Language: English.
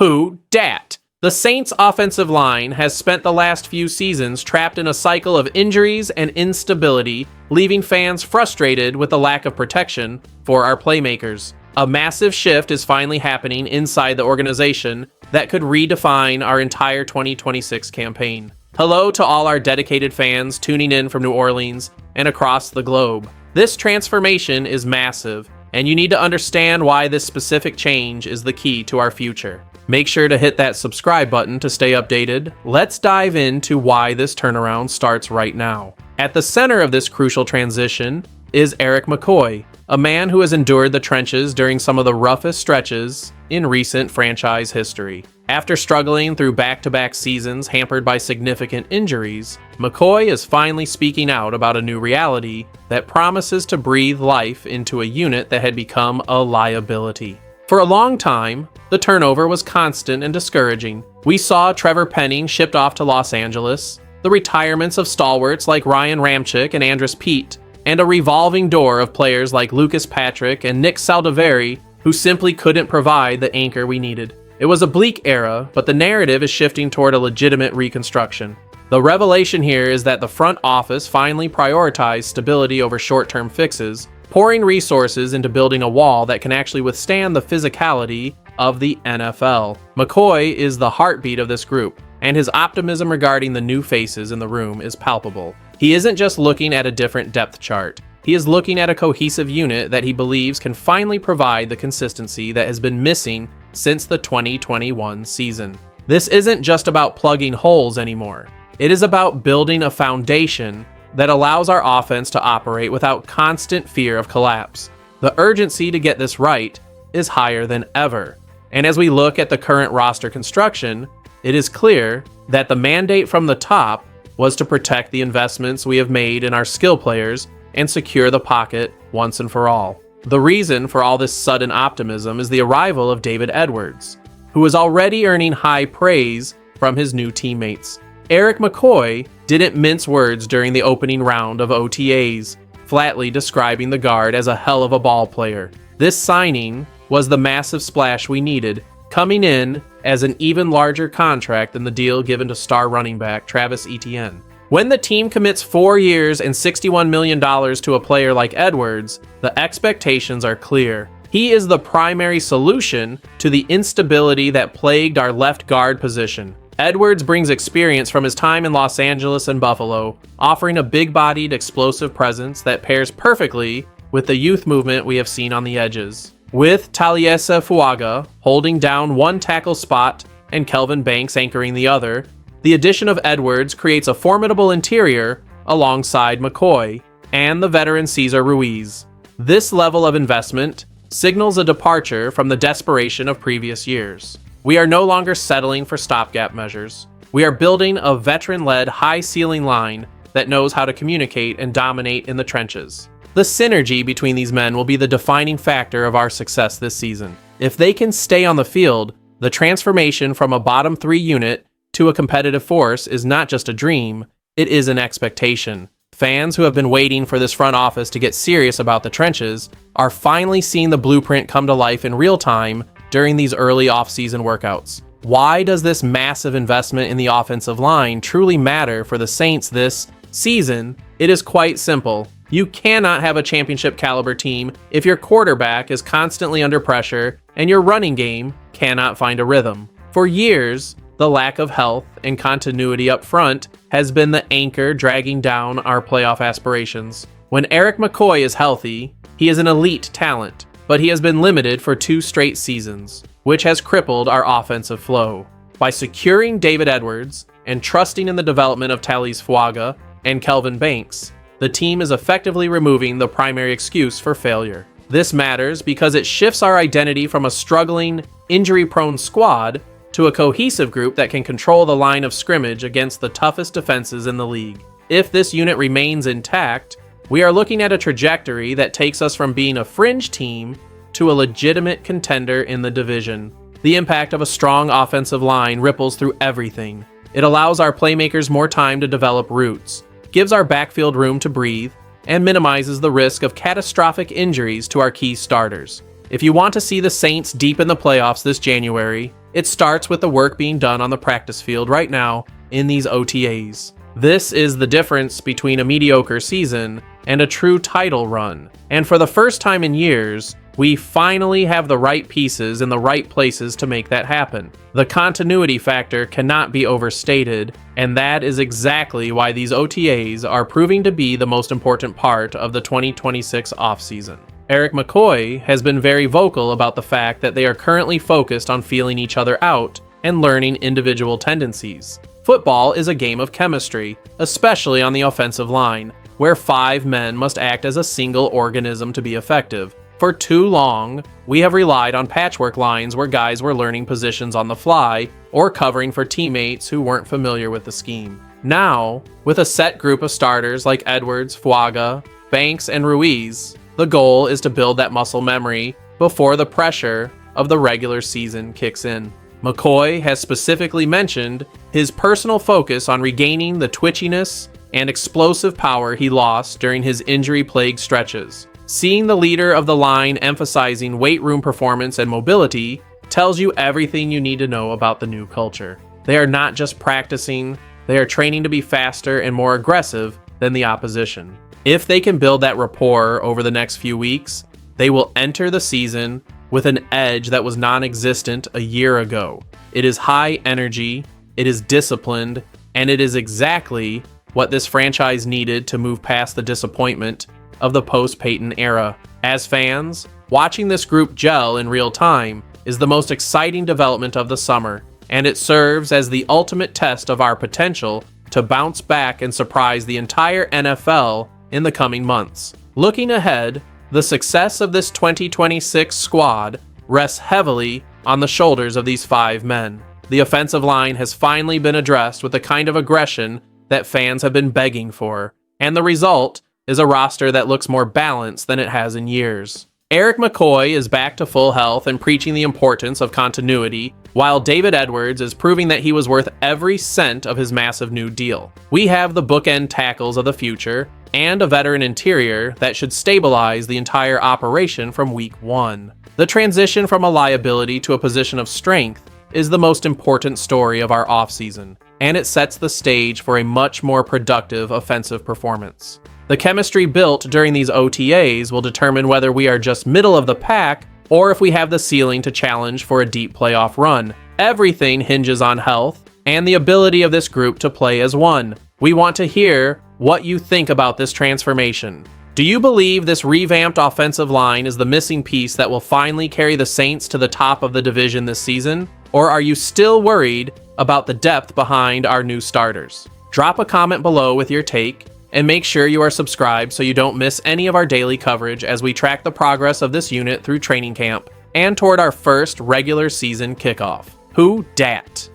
Who Dat? The Saints' offensive line has spent the last few seasons trapped in a cycle of injuries and instability, leaving fans frustrated with the lack of protection for our playmakers. A massive shift is finally happening inside the organization that could redefine our entire 2026 campaign. Hello to all our dedicated fans tuning in from New Orleans and across the globe. This transformation is massive, and you need to understand why this specific change is the key to our future. Make sure to hit that subscribe button to stay updated. Let's dive into why this turnaround starts right now. At the center of this crucial transition is Erik McCoy, a man who has endured the trenches during some of the roughest stretches in recent franchise history. After struggling through back-to-back seasons hampered by significant injuries, McCoy is finally speaking out about a new reality that promises to breathe life into a unit that had become a liability. For a long time, the turnover was constant and discouraging. We saw Trevor Penning shipped off to Los Angeles, the retirements of stalwarts like Ryan Ramczyk and Andres Pete, and a revolving door of players like Lucas Patrick and Nick Saldiveri who simply couldn't provide the anchor we needed. It was a bleak era, but the narrative is shifting toward a legitimate reconstruction. The revelation here is that the front office finally prioritized stability over short-term fixes, pouring resources into building a wall that can actually withstand the physicality of the NFL. McCoy is the heartbeat of this group, and his optimism regarding the new faces in the room is palpable. He isn't just looking at a different depth chart. He is looking at a cohesive unit that he believes can finally provide the consistency that has been missing since the 2021 season. This isn't just about plugging holes anymore. It is about building a foundation that allows our offense to operate without constant fear of collapse. The urgency to get this right is higher than ever. And as we look at the current roster construction, it is clear that the mandate from the top was to protect the investments we have made in our skill players and secure the pocket once and for all. The reason for all this sudden optimism is the arrival of David Edwards, who is already earning high praise from his new teammates. Erik McCoy didn't mince words during the opening round of OTAs, flatly describing the guard as a hell of a ball player. This signing was the massive splash we needed, coming in as an even larger contract than the deal given to star running back Travis Etienne. When the team commits 4 years and $61 million to a player like Edwards, the expectations are clear. He is the primary solution to the instability that plagued our left guard position. Edwards brings experience from his time in Los Angeles and Buffalo, offering a big-bodied, explosive presence that pairs perfectly with the youth movement we have seen on the edges. With Taliese Fuaga holding down one tackle spot and Kelvin Banks anchoring the other, the addition of Edwards creates a formidable interior alongside McCoy and the veteran Cesar Ruiz. This level of investment signals a departure from the desperation of previous years. We are no longer settling for stopgap measures. We are building a veteran-led, high-ceiling line that knows how to communicate and dominate in the trenches. The synergy between these men will be the defining factor of our success this season. If they can stay on the field, the transformation from a bottom 3 unit to a competitive force is not just a dream, it is an expectation. Fans who have been waiting for this front office to get serious about the trenches are finally seeing the blueprint come to life in real time during these early off-season workouts. Why does this massive investment in the offensive line truly matter for the Saints this season? It is quite simple. You cannot have a championship caliber team if your quarterback is constantly under pressure and your running game cannot find a rhythm. For years, the lack of health and continuity up front has been the anchor dragging down our playoff aspirations. When Erik McCoy is healthy, he is an elite talent, but he has been limited for 2 straight seasons, which has crippled our offensive flow. By securing David Edwards and trusting in the development of Taliese Fuaga and Kelvin Banks, the team is effectively removing the primary excuse for failure. This matters because it shifts our identity from a struggling, injury-prone squad to a cohesive group that can control the line of scrimmage against the toughest defenses in the league. If this unit remains intact, we are looking at a trajectory that takes us from being a fringe team to a legitimate contender in the division. The impact of a strong offensive line ripples through everything. It allows our playmakers more time to develop routes, gives our backfield room to breathe, and minimizes the risk of catastrophic injuries to our key starters. If you want to see the Saints deep in the playoffs this January, It starts with the work being done on the practice field right now in these OTAs. This is the difference between a mediocre season and a true title run. And for the first time in years, we finally have the right pieces in the right places to make that happen. The continuity factor cannot be overstated, and that is exactly why these OTAs are proving to be the most important part of the 2026 offseason. Eric McCoy has been very vocal about the fact that they are currently focused on feeling each other out and learning individual tendencies. Football is a game of chemistry, especially on the offensive line, where 5 men must act as a single organism to be effective. For too long, we have relied on patchwork lines where guys were learning positions on the fly or covering for teammates who weren't familiar with the scheme. Now, with a set group of starters like Edwards, Fuaga, Banks, and Ruiz, the goal is to build that muscle memory before the pressure of the regular season kicks in. McCoy has specifically mentioned his personal focus on regaining the twitchiness and explosive power he lost during his injury-plagued stretches. Seeing the leader of the line emphasizing weight room performance and mobility tells you everything you need to know about the new culture. They are not just practicing, they are training to be faster and more aggressive than the opposition. If they can build that rapport over the next few weeks, they will enter the season with an edge that was non-existent a year ago. It is high energy, it is disciplined, and it is exactly what this franchise needed to move past the disappointment of the post-Peyton era. As fans, watching this group gel in real time is the most exciting development of the summer, and it serves as the ultimate test of our potential to bounce back and surprise the entire NFL in the coming months. Looking ahead, the success of this 2026 squad rests heavily on the shoulders of these 5 men. The offensive line has finally been addressed with the kind of aggression that fans have been begging for, and the result is a roster that looks more balanced than it has in years. Eric McCoy is back to full health and preaching the importance of continuity, while David Edwards is proving that he was worth every cent of his massive new deal. We have the bookend tackles of the future, and a veteran interior that should stabilize the entire operation from week 1. The transition from a liability to a position of strength is the most important story of our offseason, and it sets the stage for a much more productive offensive performance. The chemistry built during these OTAs will determine whether we are just middle of the pack or if we have the ceiling to challenge for a deep playoff run. Everything hinges on health and the ability of this group to play as one. We want to hear what you think about this transformation. Do you believe this revamped offensive line is the missing piece that will finally carry the Saints to the top of the division this season? Or are you still worried about the depth behind our new starters? Drop a comment below with your take, and make sure you are subscribed so you don't miss any of our daily coverage as we track the progress of this unit through training camp and toward our first regular season kickoff. Who Dat?